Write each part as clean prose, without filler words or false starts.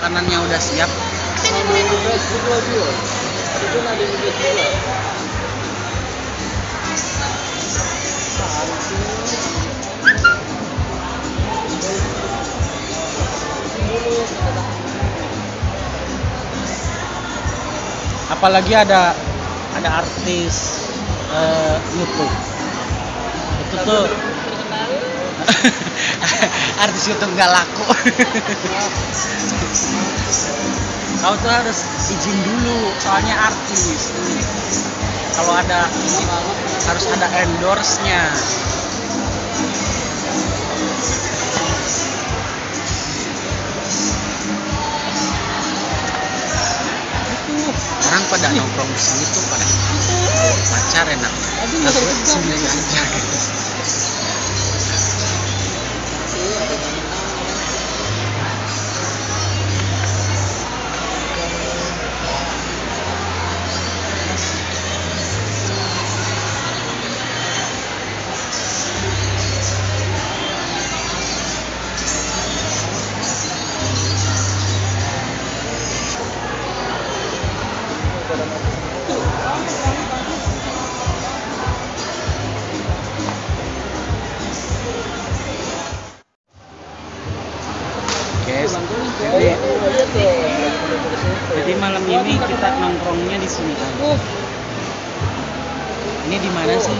makanannya udah siap. Apalagi ada artis YouTube. Itu tuh artis YouTube nggak laku. Kau tuh harus izin dulu, soalnya artis. Kalau ada ini harus ada endorse-nya. Orang pada nongkrong di sini tuh pada pacar enak. Aku sendiri aja gitu. Guys, jadi malam ini kita nongkrongnya di sini aja. Ini di mana sih?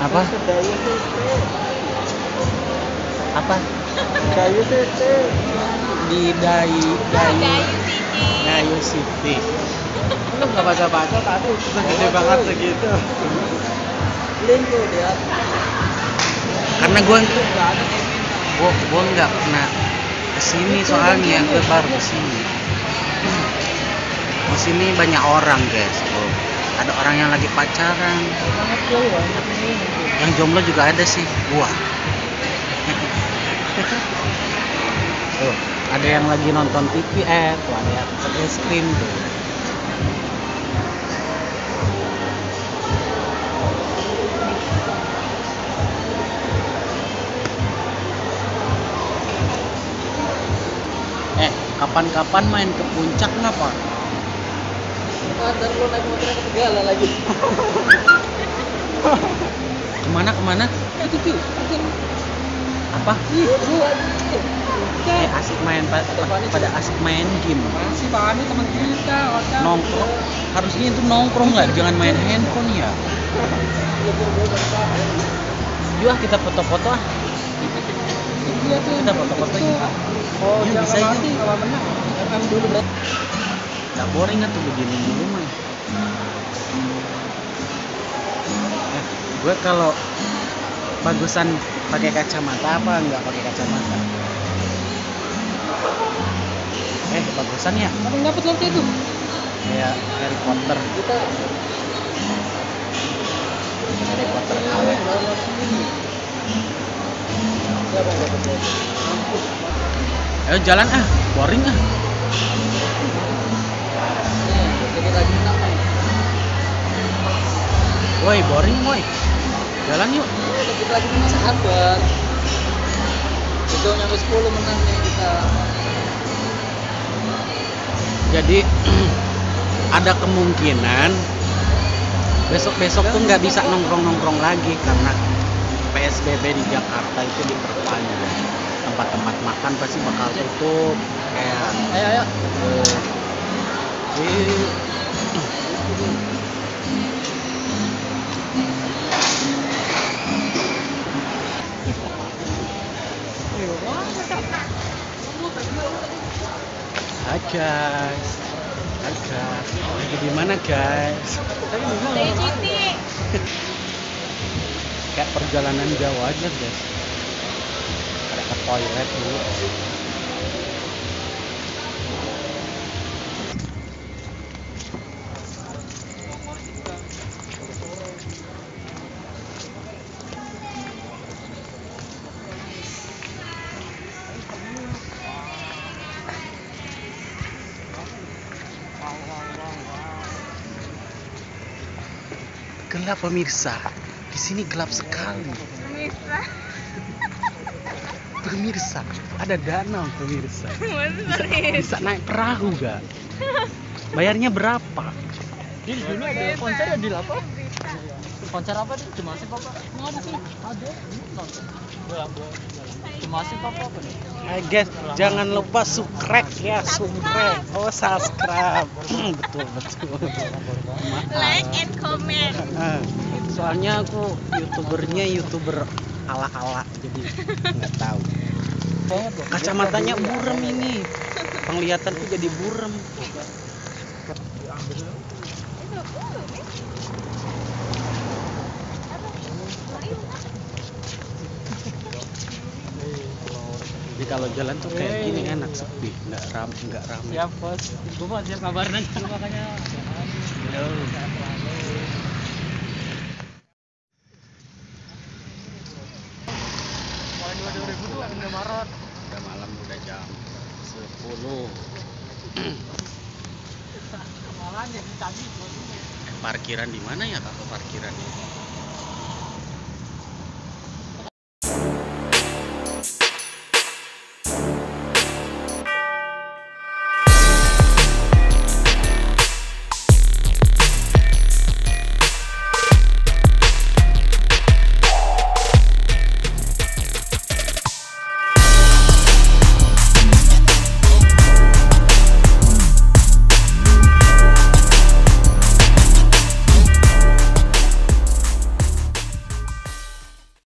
Apa? Apa? Di Dayu City. Lu nggak baca-baca tadi segede banget segitu. Lingku dia. Karena gue nggak pernah kesini soalnya, gue baru kesini. Di sini banyak orang guys. Tuh, ada orang yang lagi pacaran. Yang jomblo juga ada sih. Wah. Tuh, ada yang lagi nonton TV, tuh ada yang makan es krim tuh. Kapan-kapan main ke puncak nggak Pak? Dan lu naik motor ke Tegala lagi. Kemana? Itu tuh. Apa? Asik main pada asik main game. Masih Pak Ani teman kita. Nongkrong. Harusnya itu nongkrong nggak, jangan main handphone ya. Yuk kita foto-foto ah. Iya tuh. Kita foto-foto yuk. Oh, Yuk, bisa yuk. Kalau menang, rekam dulu berarti. Nggak boring tuh begini dulu mah. Gue kalau bagusan pakai kacamata apa nggak pakai kacamata? Bagusan ya? Apa yang dapat nanti itu? Kayak Harry Potter. Harry Potter awet. Ayo jalan ah, boring ah. Woi, boring woi. Jalan yuk. Kita lagi sama sahabat. Itu nyampe 10 menang nih kita. Jadi ada kemungkinan besok-besok tuh nggak bisa nongkrong-nongkrong lagi karena PSBB di Jakarta itu diperpanjang. Tempat-tempat makan pasti bakal tutup. Kayak Ayo. Hai guys. Lagi di mana guys? Dari Citi. Kayak perjalanan jauh aja guys. Ada ke toilet dulu. Gelap pemirsa, di sini gelap sekali. Bisa. pemirsa, ada danau pemirsa. Serius. Bisa naik perahu gak? Bayarnya berapa? Dil, dulu ada konser ya Dil apa? Konser apa Dil? Cuma sih Papa? Nggak ada sih. Ada. Nonton. Cuma sih Papa apa nih? Guys, jangan lupa subscribe ya, subscribe. Oh, subscribe. Betul. Like and comment. Soalnya aku youtuber ala-ala, jadi nggak tahu. Kacamatanya burem ini. Penglihatanku jadi burem. Jadi kalau jalan tuh kayak gini enak, sepi, nggak ramai. Siap bos. Gue mau siap kabar nanti makanya. Mulai 2000 tuh ada Maret. Udah malam, udah jam 10. Malah jadi tadi. Parkiran di mana ya, Kak? Parkiran ini?